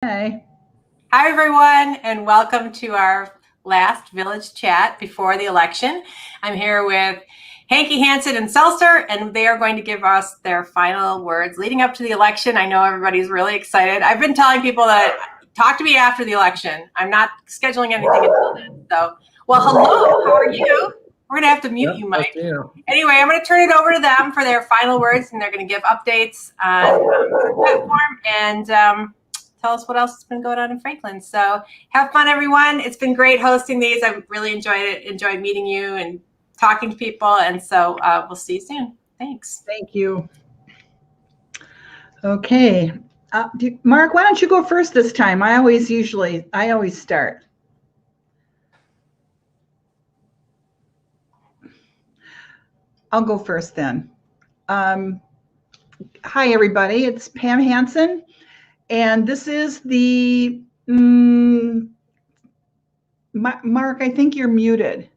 Hey. Hi, everyone, and welcome to our last village chat before the election. I'm here with Hanke, Hansen, and Seltzer, and they are going to give us their final words leading up to the election. I know everybody's really excited. I've been telling people that talk to me after the election. I'm not scheduling anything until then. So, well, hello, how are you? We're going to have to mute you, Mike. Anyway, I'm going to turn it over to them for their final words, and they're going to give updates on the platform and tell us what else has been going on in Franklin. So have fun, everyone. It's been great hosting these. I've really enjoyed it, enjoyed meeting you and talking to people. And so we'll see you soon. Thanks. Thank you. Okay. Mark, why don't you go first this time? I always start. I'll go first then. Hi, everybody. It's Pam Hansen, and this is the Mark, I think you're muted.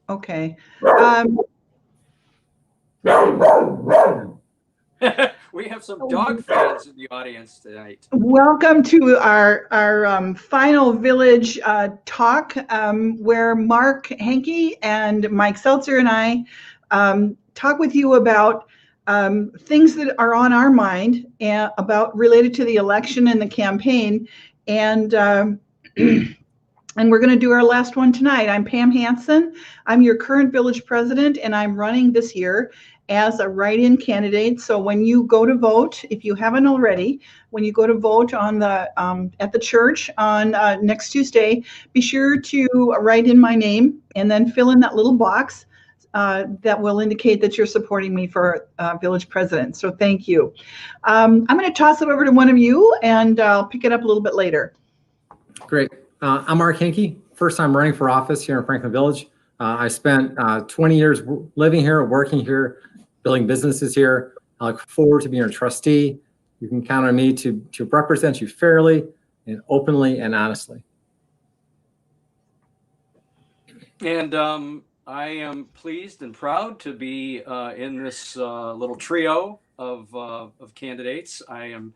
Okay. We have some dog fans in the audience tonight. Welcome to our final village talk, where Mark Hanke and Mike Seltzer and I talk with you about things that are on our mind about related to the election and the campaign, and we're going to do our last one tonight. I'm Pam Hansen. I'm your current village president, and I'm running this year as a write-in candidate. So when you go to vote, if you haven't already, when you go to vote on the at the church on next Tuesday, be sure to write in my name and then fill in that little box that will indicate that you're supporting me for village president. So thank you. I'm going to toss it over to one of you, and I'll pick it up a little bit later. Great. I'm Mark Hanke. First time running for office here in Franklin Village. I spent 20 years living here, working here, building businesses here. I look forward to being your trustee. You can count on me to represent you fairly and openly and honestly. And I am pleased and proud to be in this little trio of candidates. I am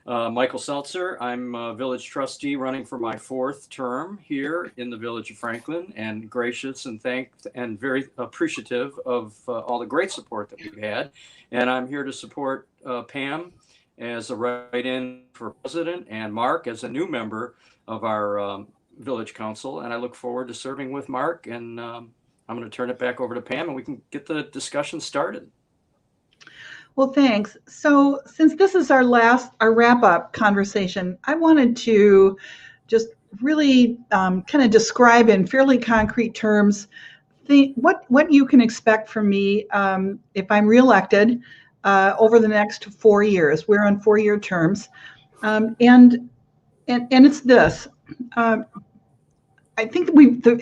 Michael Seltzer. I'm a village trustee running for my 4th term here in the village of Franklin, and gracious and thanked and very appreciative of all the great support that we've had. And I'm here to support Pam as a write-in for president and Mark as a new member of our village council. And I look forward to serving with Mark, and I'm going to turn it back over to Pam and we can get the discussion started. Well, thanks. So since this is our wrap-up conversation, I wanted to just really kind of describe in fairly concrete terms what you can expect from me if I'm reelected over the next 4 years. We're on 4-year terms, and it's this. I think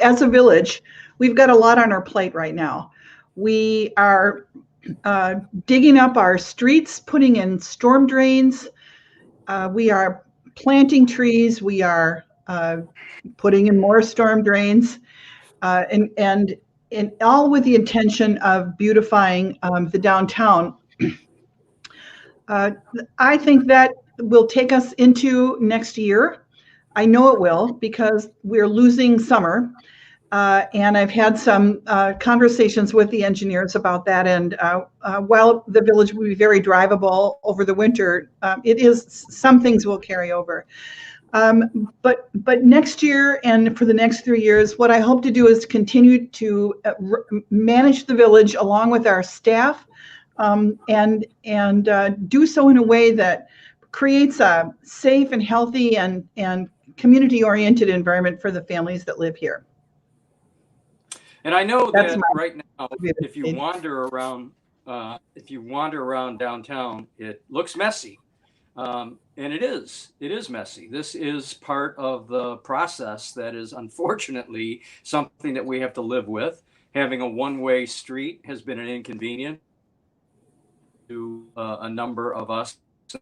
as a village, we've got a lot on our plate right now. We are digging up our streets, putting in storm drains. We are planting trees. We are putting in more storm drains, and all with the intention of beautifying the downtown. I think that will take us into next year. I know it will, because we're losing summer. And I've had some conversations with the engineers about that. And while the village will be very drivable over the winter, some things will carry over. But next year and for the next 3 years, what I hope to do is continue to manage the village along with our staff, and do so in a way that creates a safe and healthy and community-oriented environment for the families that live here. And I know that right now, if you wander around downtown, it looks messy, and it is messy. This is part of the process that is unfortunately something that we have to live with. Having a one-way street has been an inconvenience to a number of us in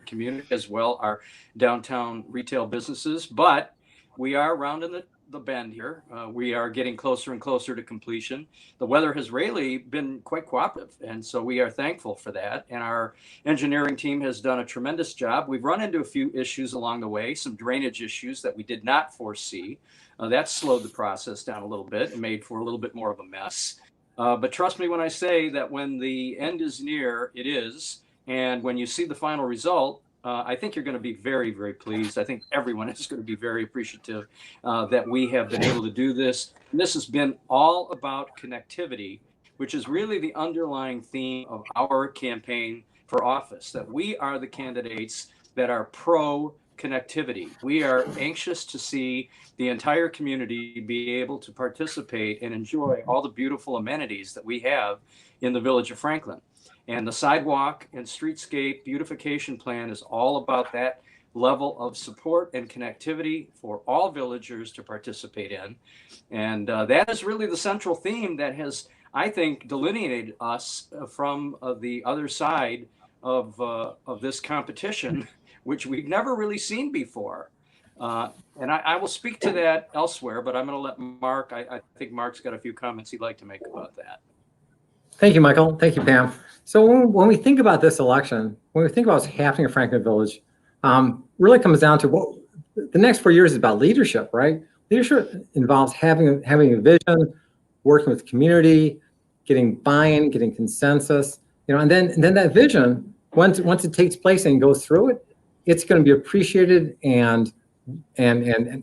the community, as well our downtown retail businesses, but we are rounding the bend here. We are getting closer and closer to completion. The weather has really been quite cooperative, and so we are thankful for that. And our engineering team has done a tremendous job. We've run into a few issues along the way, some drainage issues that we did not foresee. That slowed the process down a little bit and made for a little bit more of a mess. But trust me when I say that when the end is near, it is. And when you see the final result, I think you're going to be very, very pleased. I think everyone is going to be very appreciative that we have been able to do this. And this has been all about connectivity, which is really the underlying theme of our campaign for office, that we are the candidates that are pro connectivity. We are anxious to see the entire community be able to participate and enjoy all the beautiful amenities that we have in the village of Franklin. And the sidewalk and streetscape beautification plan is all about that level of support and connectivity for all villagers to participate in. And that is really the central theme that has, I think, delineated us from the other side of this competition, which we've never really seen before. And I will speak to that elsewhere, but I'm going to let Mark, I think Mark's got a few comments he'd like to make about that. Thank you, Michael. Thank you, Pam. So when we think about this election, when we think about what's happening in Franklin Village, really comes down to what the next 4 years is about leadership, right? Leadership involves having a vision, working with the community, getting buy-in, getting consensus, and then that vision, once it takes place and goes through it, it's going to be appreciated and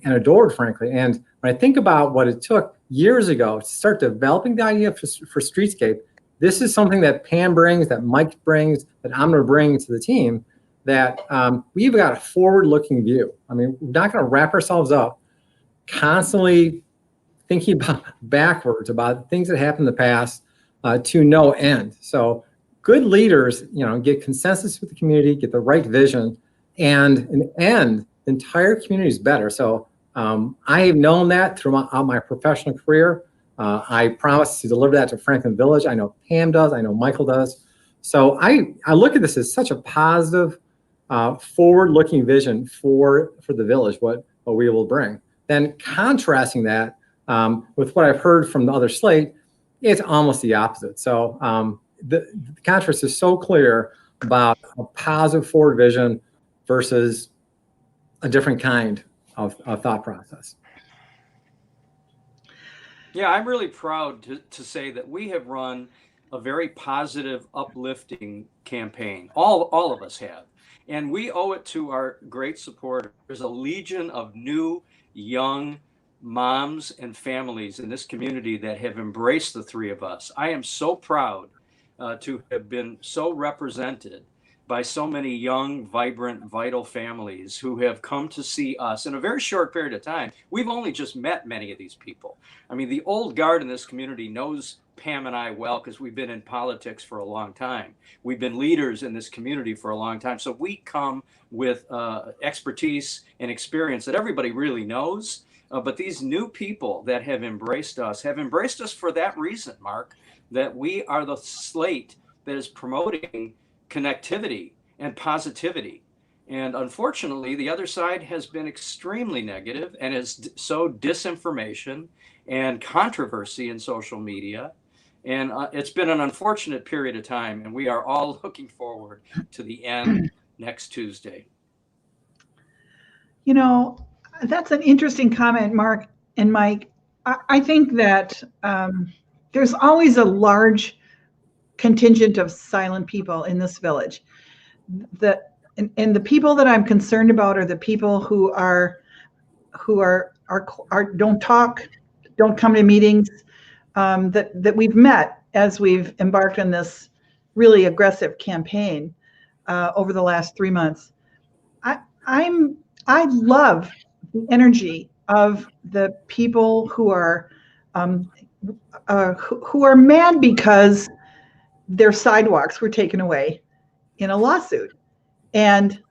adored, frankly. And when I think about what it took years ago to start developing the idea for Streetscape, this is something that Pam brings, that Mike brings, that I'm going to bring to the team, that we've got a forward-looking view. I mean, we're not going to wrap ourselves up constantly thinking about backwards, about things that happened in the past to no end. So good leaders, get consensus with the community, get the right vision, and in the end, the entire community is better. So I have known that throughout my professional career. I promise to deliver that to Franklin Village. I know Pam does. I know Michael does. So I look at this as such a positive, forward-looking vision for the village, what we will bring. Then contrasting that with what I've heard from the other slate, it's almost the opposite. So the contrast is so clear about a positive forward vision versus a different kind of thought process. Yeah, I'm really proud to say that we have run a very positive, uplifting campaign. All of us have. And we owe it to our great supporters. There's a legion of new, young moms and families in this community that have embraced the three of us. I am so proud to have been so represented by so many young, vibrant, vital families who have come to see us in a very short period of time. We've only just met many of these people. I mean, the old guard in this community knows Pam and I well because we've been in politics for a long time. We've been leaders in this community for a long time. So we come with expertise and experience that everybody really knows. But these new people that have embraced us for that reason, Mark, that we are the slate that is promoting connectivity and positivity. And unfortunately, the other side has been extremely negative and has sowed disinformation and controversy in social media. And it's been an unfortunate period of time, and we are all looking forward to the end next Tuesday. That's an interesting comment, Mark and Mike. I think that there's always a large contingent of silent people in this village. And the people that I'm concerned about are the people who don't talk, don't come to meetings, that we've met as we've embarked on this really aggressive campaign over the last 3 months. I love the energy of the people who are mad because their sidewalks were taken away in a lawsuit. And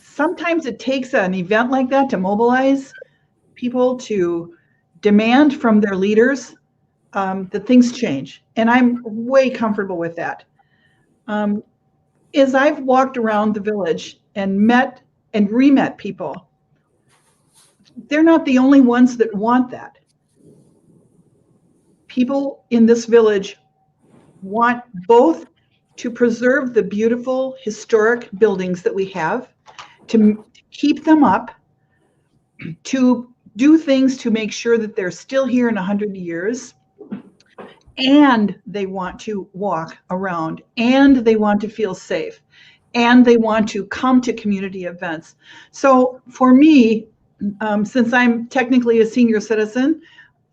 sometimes it takes an event like that to mobilize people to demand from their leaders that things change. And I'm way comfortable with that. As I've walked around the village and met and re-met people, they're not the only ones that want that. People in this village want both to preserve the beautiful historic buildings that we have, to keep them up, to do things to make sure that they're still here in 100 years, and they want to walk around, and they want to feel safe, and they want to come to community events. So for me, since I'm technically a senior citizen,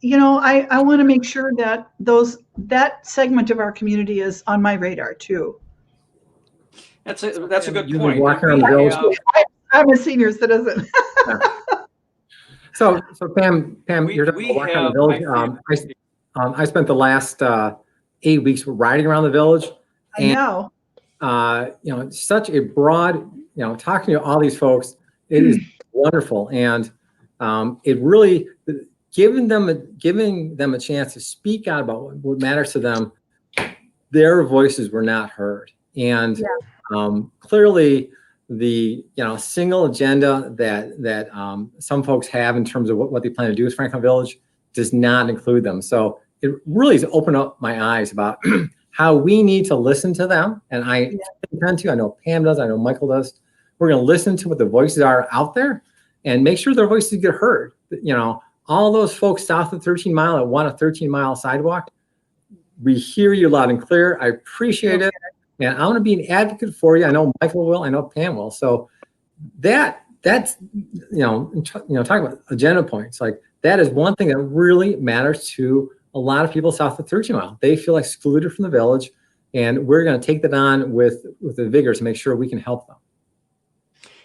I want to make sure that that segment of our community is on my radar too. That's a good You've been point. walking around the village. I'm a senior citizen. So Pam, you're talking we about walking around the village. have- I spent the last 8 weeks riding around the village, I know. such a broad, talking to all these folks, it is wonderful, and it really giving them a chance to speak out about what matters to them. Their voices were not heard, and clearly the single agenda that some folks have in terms of what they plan to do with Franklin Village does not include them. So it really has opened up my eyes about how we need to listen to them, and I intend to. I know Pam does. I know Michael does. We're going to listen to what the voices are out there and make sure their voices get heard. All those folks south of 13 Mile that want a 13-mile sidewalk, we hear you loud and clear. I appreciate it. And I want to be an advocate for you. I know Michael will. I know Pam will. So that's talking about agenda points. Like, that is one thing that really matters to a lot of people south of 13 Mile. They feel excluded from the village, and we're going to take that on with the vigor to make sure we can help them.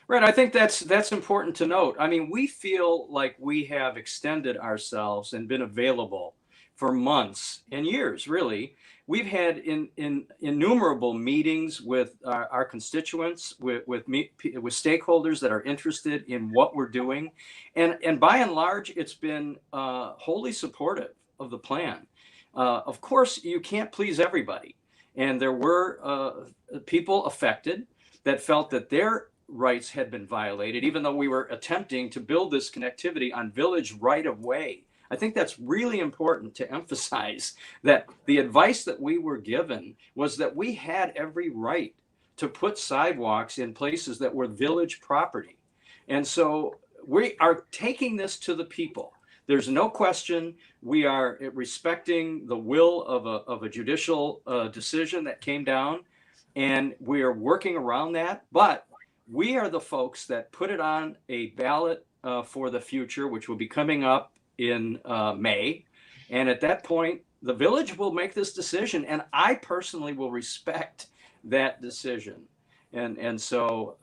Right. I think that's important to note. I mean, we feel like we have extended ourselves and been available for months and years, really. We've had innumerable meetings with our constituents, with stakeholders that are interested in what we're doing. And by and large, it's been wholly supportive of the plan. Of course, you can't please everybody. And there were people affected that felt that their rights had been violated, even though we were attempting to build this connectivity on village right of way. I think that's really important to emphasize, that the advice that we were given was that we had every right to put sidewalks in places that were village property. And so we are taking this to the people. There's no question we are respecting the will of a judicial decision that came down, and we are working around that. But we are the folks that put it on a ballot for the future, which will be coming up in May. And at that point, the village will make this decision, and I personally will respect that decision. And so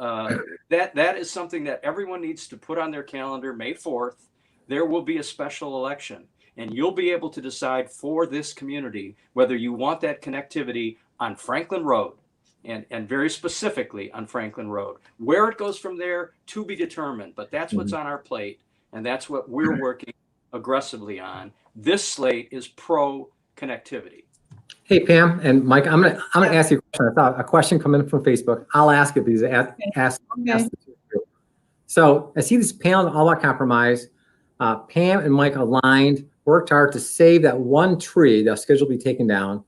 that is something that everyone needs to put on their calendar. May 4th, there will be a special election, and you'll be able to decide for this community whether you want that connectivity on Franklin Road, and very specifically on Franklin Road. Where it goes from there, to be determined, but that's what's on our plate, and that's what we're working aggressively on. This slate is pro connectivity. Hey, Pam and Mike, I'm gonna ask you a question. I thought a question coming in from Facebook. I'll ask it because ask. So I see this panel all about compromise. Pam and Mike aligned, worked hard to save that one tree that's scheduled to be taken down.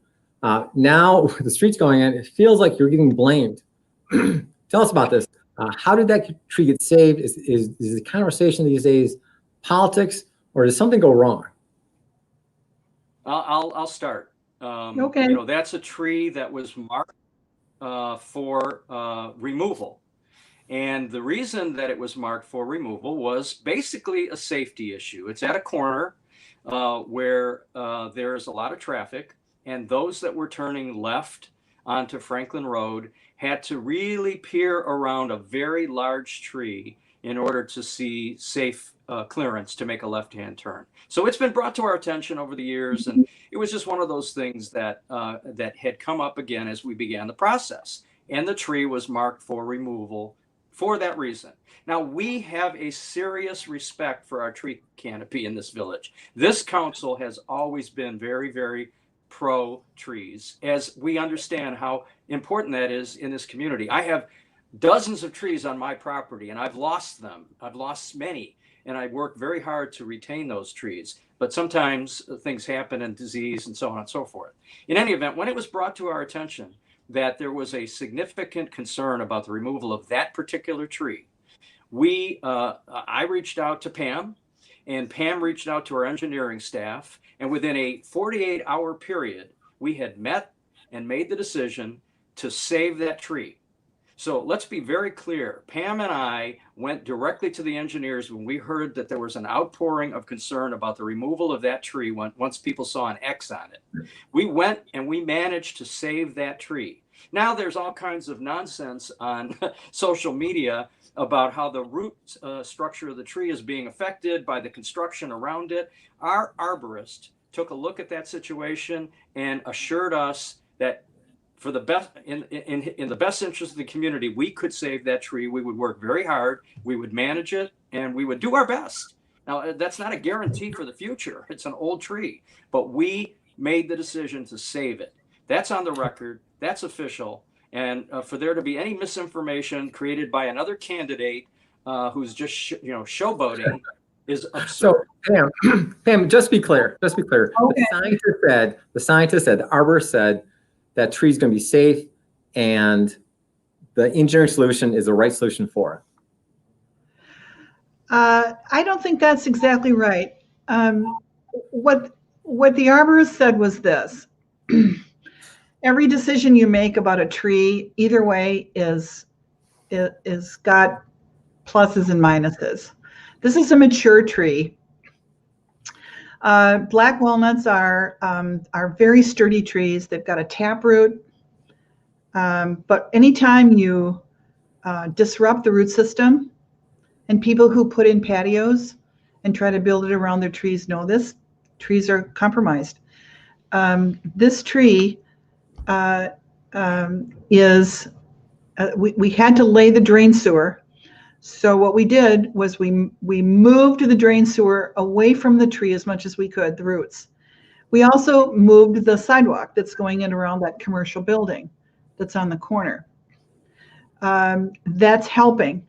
Now with the streets going in, it feels like you're getting blamed. Tell us about this. How did that tree get saved? Is the conversation these days politics, or did something go wrong? I'll start. Okay. That's a tree that was marked for removal. And the reason that it was marked for removal was basically a safety issue. It's at a corner where there's a lot of traffic, and those that were turning left onto Franklin Road had to really peer around a very large tree in order to see safe clearance to make a left-hand turn. So it's been brought to our attention over the years, and it was just one of those things that that had come up again as we began the process. And the tree was marked for removal for that reason. Now, we have a serious respect for our tree canopy in this village. This council has always been very, very pro trees, as we understand how important that is in this community. I have dozens of trees on my property, and I've lost them. I've lost many. and I work very hard to retain those trees. But sometimes things happen and disease and so on and so forth. In any event, when it was brought to our attention that there was a significant concern about the removal of that particular tree, I reached out to Pam, and Pam reached out to our engineering staff, and within a 48-hour period, we had met and made the decision to save that tree. So let's be very clear. Pam and I went directly to the engineers when we heard that there was an outpouring of concern about the removal of that tree once people saw an X on it. We went and we managed to save that tree. Now there's all kinds of nonsense on social media about how the root structure of the tree is being affected by the construction around it. Our arborist took a look at that situation and assured us that for the best, in the best interest of the community, we could save that tree. We would work very hard, we would manage it, and we would do our best. Now, that's not a guarantee for the future. It's an old tree, but we made the decision to save it. That's on the record, that's official. And for there to be any misinformation created by another candidate who's just showboating is absurd. So Pam, just be clear. Okay. The scientist said, the arborist said that tree's going to be safe, and the engineering solution is the right solution for it. I don't think that's exactly right. What the arborist said was this: every decision you make about a tree, either way, is got pluses and minuses. This is a mature tree. Black walnuts are very sturdy trees. They've got a taproot, but anytime you disrupt the root system, and people who put in patios and try to build it around their trees know this, trees are compromised. This tree we had to lay the drain sewer. So what we did was we moved the drain sewer away from the tree as much as we could, the roots. We also moved the sidewalk that's going in around that commercial building that's on the corner. That's helping.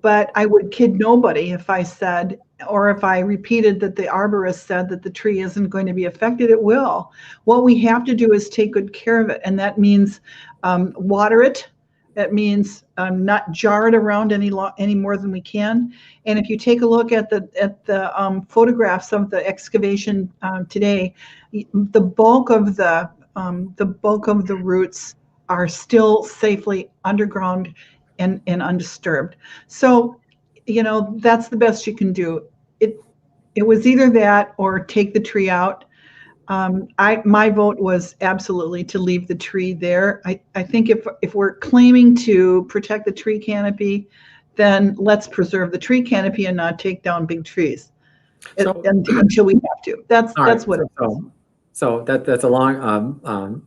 But I would kid nobody if I said, or if I repeated that the arborist said that the tree isn't going to be affected. It will. What we have to do is take good care of it. And that means water it. That means not jar it around any more than we can. And if you take a look at the photographs of the excavation today, the bulk of the roots are still safely underground and undisturbed. So, that's the best you can do. It was either that or take the tree out. My vote was absolutely to leave the tree there. I think if we're claiming to protect the tree canopy, then let's preserve the tree canopy and not take down big trees until we have to. That's what it is. So that's a long.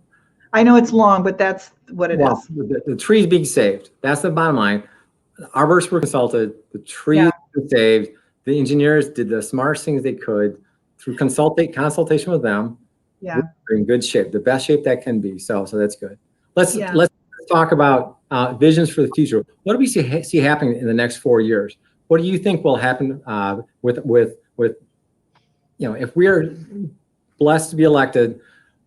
I know it's long, but that's what it is. The tree's being saved. That's the bottom line. The arborists were consulted. The tree was saved. The engineers did the smartest things they could through consultation with them. Yeah, we're in good shape, the best shape that can be. So that's good. Let's talk about visions for the future. What do we see happening in the next 4 years? What do you think will happen with if we are blessed to be elected?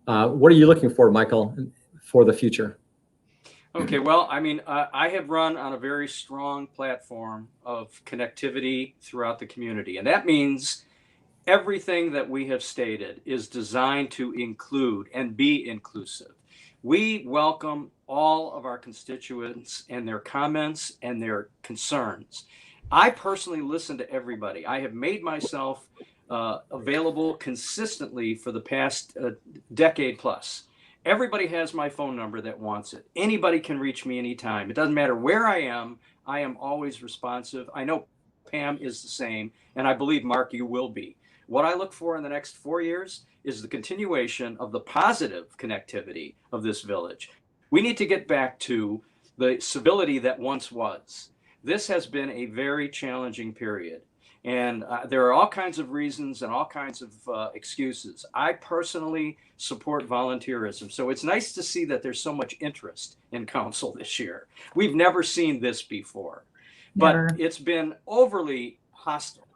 What are you looking for, Michael, for the future? Okay, well, I have run on a very strong platform of connectivity throughout the community, and that means everything that we have stated is designed to include and be inclusive. We welcome all of our constituents and their comments and their concerns. I personally listen to everybody. I have made myself available consistently for the past decade plus. Everybody has my phone number that wants it. Anybody can reach me anytime. It doesn't matter where I am always responsive. I know Pam is the same, and I believe, Mark, you will be. What I look for in the next 4 years is the continuation of the positive connectivity of this village. We need to get back to the civility that once was. This has been a very challenging period. And there are all kinds of reasons and all kinds of excuses. I personally support volunteerism. So it's nice to see that there's so much interest in council this year. We've never seen this before, but it's been overly hostile.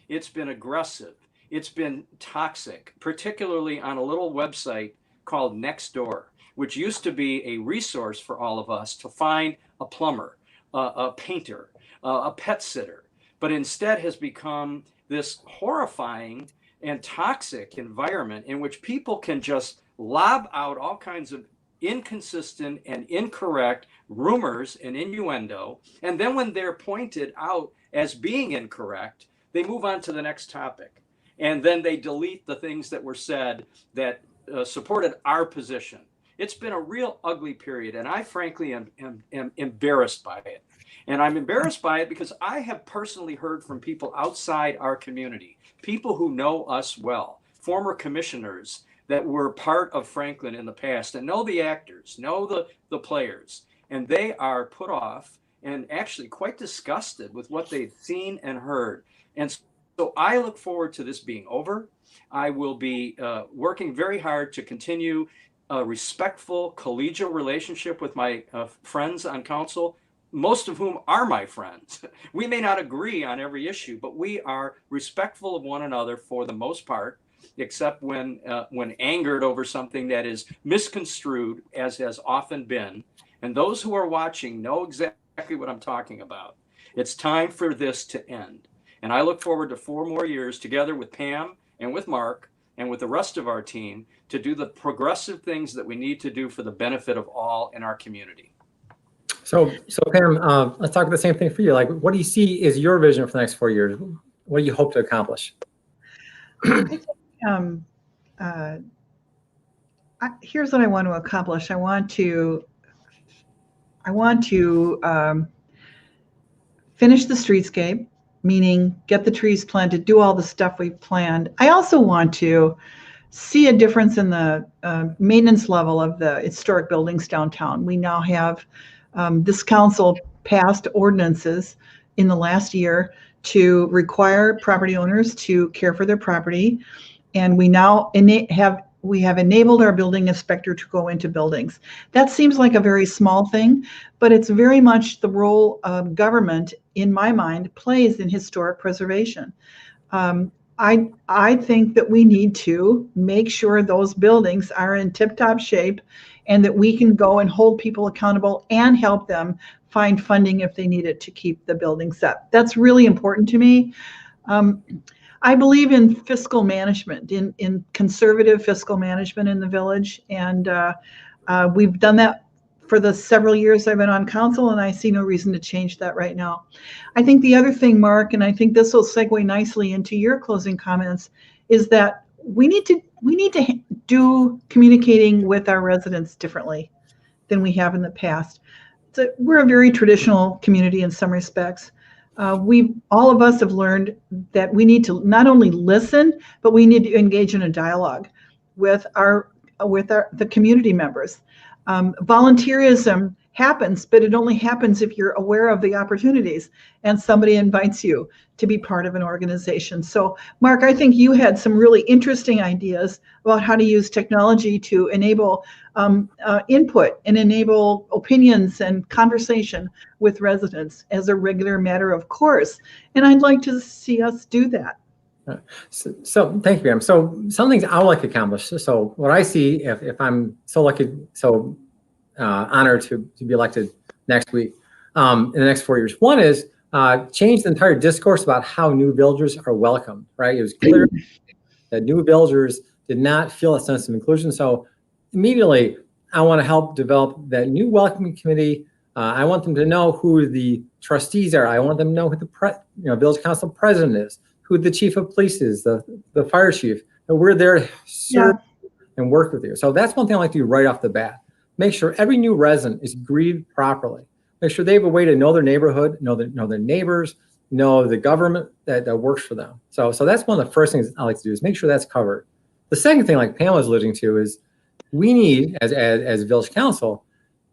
It's been aggressive. It's been toxic, particularly on a little website called Nextdoor, which used to be a resource for all of us to find a plumber, a painter, a pet sitter, but instead has become this horrifying and toxic environment in which people can just lob out all kinds of inconsistent and incorrect rumors and innuendo. And then when they're pointed out as being incorrect, they move on to the next topic. And then they delete the things that were said that supported our position. It's been a real ugly period, and I frankly am embarrassed by it. And I'm embarrassed by it because I have personally heard from people outside our community, people who know us well, former commissioners that were part of Franklin in the past and know the actors, know the players, and they are put off and actually quite disgusted with what they've seen and heard. And so I look forward to this being over. I will be working very hard to continue a respectful, collegial relationship with my friends on council, most of whom are my friends. We may not agree on every issue, but we are respectful of one another for the most part, except when angered over something that is misconstrued, as has often been. And those who are watching know exactly what I'm talking about. It's time for this to end. And I look forward to 4 more years together with Pam and with Mark and with the rest of our team to do the progressive things that we need to do for the benefit of all in our community. So Pam, let's talk about the same thing for you. Like, what do you see is your vision for the next 4 years? What do you hope to accomplish? I think, here's what I want to accomplish. I want to finish the streetscape, meaning get the trees planted, do all the stuff we've planned. I also want to see a difference in the maintenance level of the historic buildings downtown. We now have this council passed ordinances in the last year to require property owners to care for their property, and we now have enabled our building inspector to go into buildings. That seems like a very small thing, but it's very much the role of government, in my mind, plays in historic preservation. I think that we need to make sure those buildings are in tip-top shape and that we can go and hold people accountable and help them find funding if they need it to keep the buildings up. That's really important to me. I believe in fiscal management, in conservative fiscal management in the village, and we've done that for the several years I've been on council, and I see no reason to change that right now. I think the other thing, Mark, and I think this will segue nicely into your closing comments, is that we need to do communicating with our residents differently than we have in the past. We're a very traditional community in some respects. All of us have learned that we need to not only listen, but we need to engage in a dialogue with the community members. Volunteerism happens, but it only happens if you're aware of the opportunities and somebody invites you to be part of an organization. So, Mark, I think you had some really interesting ideas about how to use technology to enable input and enable opinions and conversation with residents as a regular matter of course. And I'd like to see us do that. So thank you, Pam. So some things I would like to accomplish. So what I see, if I'm so lucky, honored to be elected next week, in the next 4 years, one is change the entire discourse about how new villagers are welcomed. Right? It was clear that new villagers did not feel a sense of inclusion. So immediately, I want to help develop that new welcoming committee. I want them to know who the trustees are. I want them to know who the village council president is, who the chief of police is, the fire chief. And we're there to serve and work with you. So that's one thing I like to do right off the bat. Make sure every new resident is greeted properly. Make sure they have a way to know their neighborhood, know their neighbors, know the government that works for them. So that's one of the first things I like to do is make sure that's covered. The second thing, like Pam was alluding to, is we need, as village council,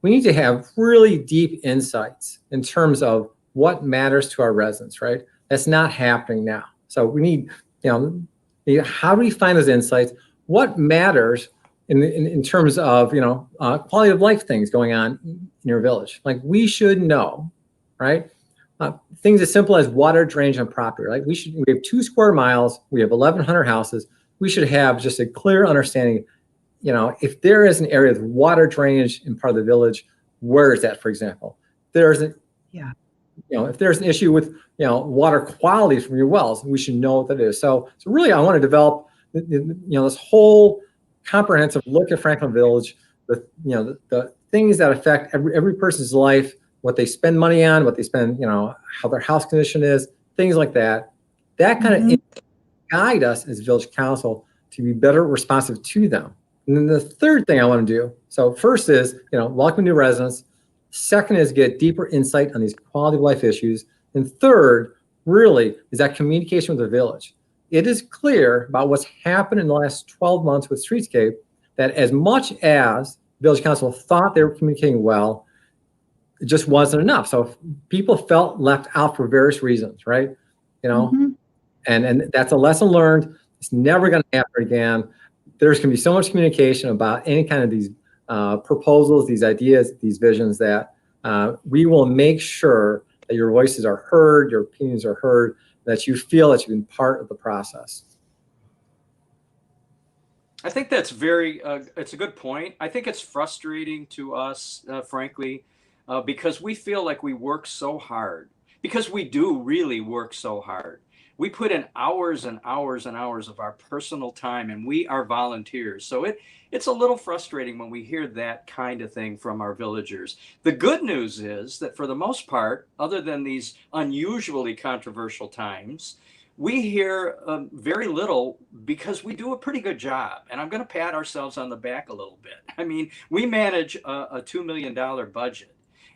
we need to have really deep insights in terms of what matters to our residents, right? That's not happening now. So we need, how do we find those insights? What matters in terms of, quality of life things going on in your village? Like, we should know, right? Things as simple as water drainage on property. Like we have 2 square miles, we have 1,100 houses. We should have just a clear understanding. If there is an area of water drainage in part of the village, where is that, for example? There's a, Yeah. if there's an issue with, water quality from your wells, we should know what that is. So really, I want to develop, this whole comprehensive look at Franklin Village, the things that affect every person's life, what they spend money on, what they spend, how their house condition is, things like that. That kind of guide us as village council to be better responsive to them. And then the third thing I want to do, so first is, welcome new residents. Second is get deeper insight on these quality of life issues. And third, really, is that communication with the village. It is clear about what's happened in the last 12 months with Streetscape that as much as village council thought they were communicating well, it just wasn't enough. So people felt left out for various reasons, right? And that's a lesson learned. It's never going to happen again. There's going to be so much communication about any kind of these proposals, these ideas, these visions that we will make sure that your voices are heard, your opinions are heard, that you feel that you've been part of the process. I think that's it's a good point. I think it's frustrating to us, frankly, because we feel like we work so hard, because we do really work so hard. We put in hours and hours and hours of our personal time, and we are volunteers. So it's a little frustrating when we hear that kind of thing from our villagers. The good news is that for the most part, other than these unusually controversial times, we hear very little because we do a pretty good job. And I'm going to pat ourselves on the back a little bit. I mean, we manage a $2 million budget.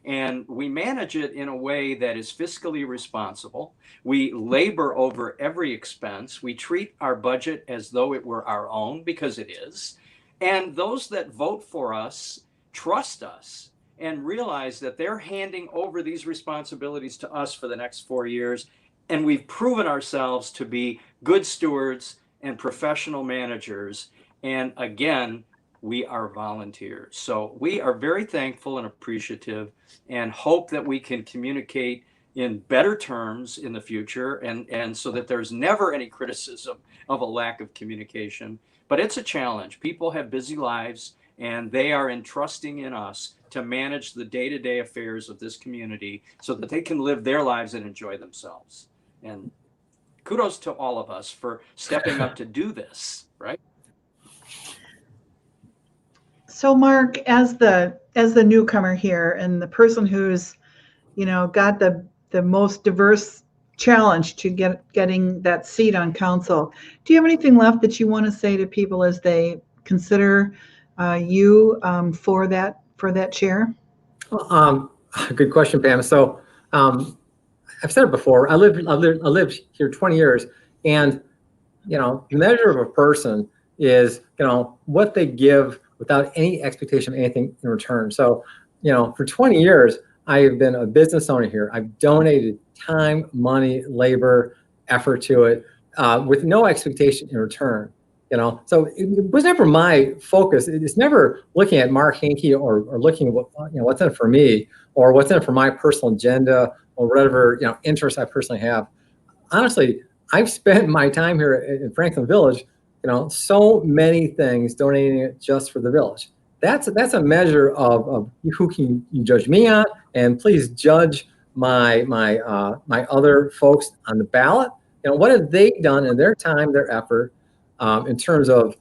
And we manage it in a way that is fiscally responsible. We labor over every expense. We treat our budget as though it were our own, because it is. And those that vote for us trust us and realize that they're handing over these responsibilities to us for the next 4 years. And we've proven ourselves to be good stewards and professional managers. And again, we are volunteers. So we are very thankful and appreciative and hope that we can communicate in better terms in the future, and so that there's never any criticism of a lack of communication. But it's a challenge. People have busy lives, and they are entrusting in us to manage the day-to-day affairs of this community so that they can live their lives and enjoy themselves. And kudos to all of us for stepping up to do this, right? So Mark, as the newcomer here and the person who's, got the most diverse challenge to getting that seat on council, do you have anything left that you want to say to people as they consider you for that chair? Good question, Pam. So I've said it before. I lived here 20 years, and the measure of a person is what they give without any expectation of anything in return. So, for 20 years, I have been a business owner here. I've donated time, money, labor, effort to it with no expectation in return. So it was never my focus. It's never looking at Mark Hanke or looking at what's in it for me or what's in it for my personal agenda or whatever interests I personally have. Honestly, I've spent my time here in Franklin Village, so many things, donating it just for the village. That's a measure of who can you judge me on, and please judge my other folks on the ballot. What have they done in their time, their effort, in terms of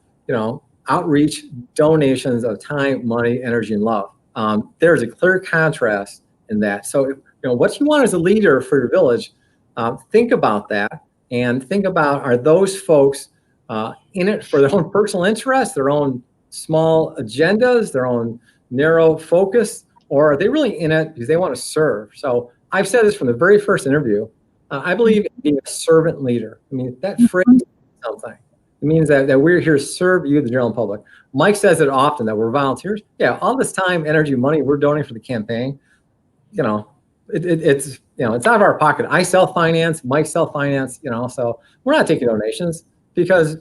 outreach, donations of time, money, energy, and love. There's a clear contrast in that. So what you want as a leader for your village, think about that, and think about, are those folks in it for their own personal interests, their own small agendas, their own narrow focus, or are they really in it because they want to serve? So I've said this from the very first interview. I believe in being a servant leader. I mean, that phrase means something. It means that we're here to serve you, the general public. Mike says it often that we're volunteers. Yeah, all this time, energy, money we're donating for the campaign, it's it's out of our pocket. I self-finance, Mike self-finance, so we're not taking donations because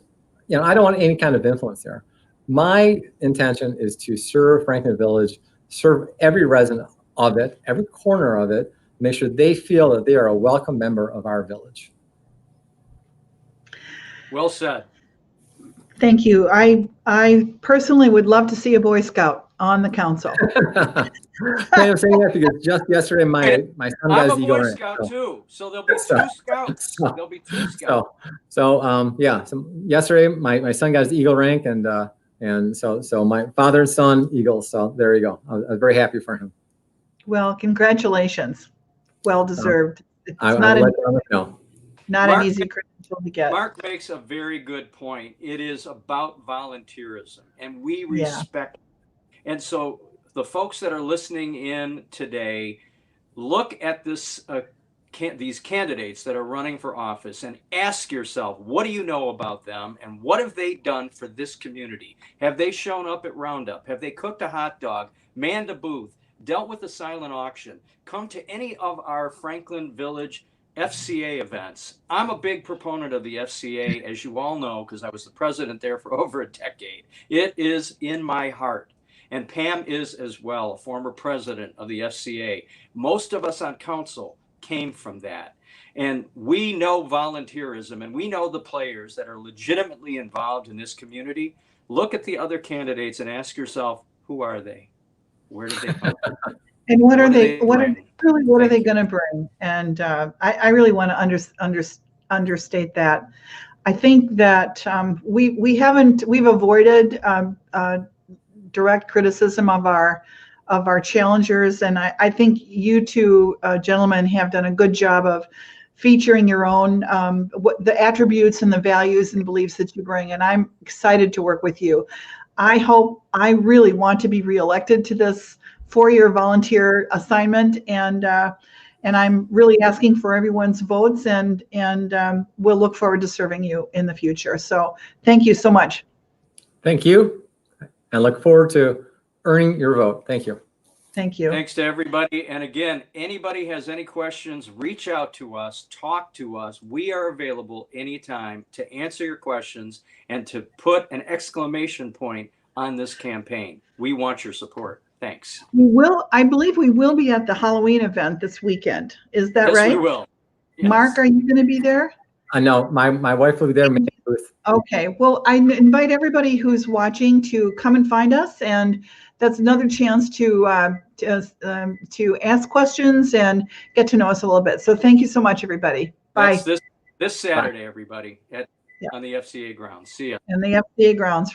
I don't want any kind of influence there. My intention is to serve Franklin Village, serve every resident of it, every corner of it, make sure they feel that they are a welcome member of our village. Well said. Thank you. I personally would love to see a Boy Scout on the council. I'm saying that because just yesterday, my son got I'm his a Eagle Boy rank. Scout So, too, so there'll be So- two scouts. so- There'll be two scouts. yeah. So yesterday, my son got his Eagle rank, and so my father and son Eagles. So there you go. I was very happy for him. Well, congratulations. Well deserved. It's I not will an, let them know. not Mark- an easy credential to get. Mark makes a very good point. It is about volunteerism, and we Yeah. respect. And so the folks that are listening in today, look at this these candidates that are running for office and ask yourself, what do you know about them, and what have they done for this community? Have they shown up at Roundup? Have they cooked a hot dog, manned a booth, dealt with a silent auction, come to any of our Franklin Village FCA events? I'm a big proponent of the FCA, as you all know, because I was the president there for over a decade. It is in my heart. And Pam is as well, a former president of the FCA. Most of us on council came from that. And we know volunteerism, and we know the players that are legitimately involved in this community. Look at the other candidates and ask yourself, who are they? Where did they come from? And what are they bring? what are Thank they you. going to bring? And I really want to understate that. I think that we've avoided direct criticism of our challengers, and I think you two gentlemen have done a good job of featuring your own what the attributes and the values and beliefs that you bring, and I'm excited to work with you. I really want to be reelected to this 4-year volunteer assignment, and I'm really asking for everyone's votes, and we'll look forward to serving you in the future. So thank you so much. Thank you, and look forward to earning your vote. Thank you. Thank you. Thanks to everybody. And again, anybody has any questions, reach out to us, talk to us. We are available anytime to answer your questions and to put an exclamation point on this campaign. We want your support. Thanks. I believe we will be at the Halloween event this weekend. Is that Yes, right? we will. Yes. Mark, are you going to be there? I know my wife will be there. Okay. Well, I invite everybody who's watching to come and find us, and that's another chance to ask questions and get to know us a little bit. So thank you so much, everybody. Bye. That's this Saturday, everybody, on the FCA grounds. See ya. And the FCA grounds.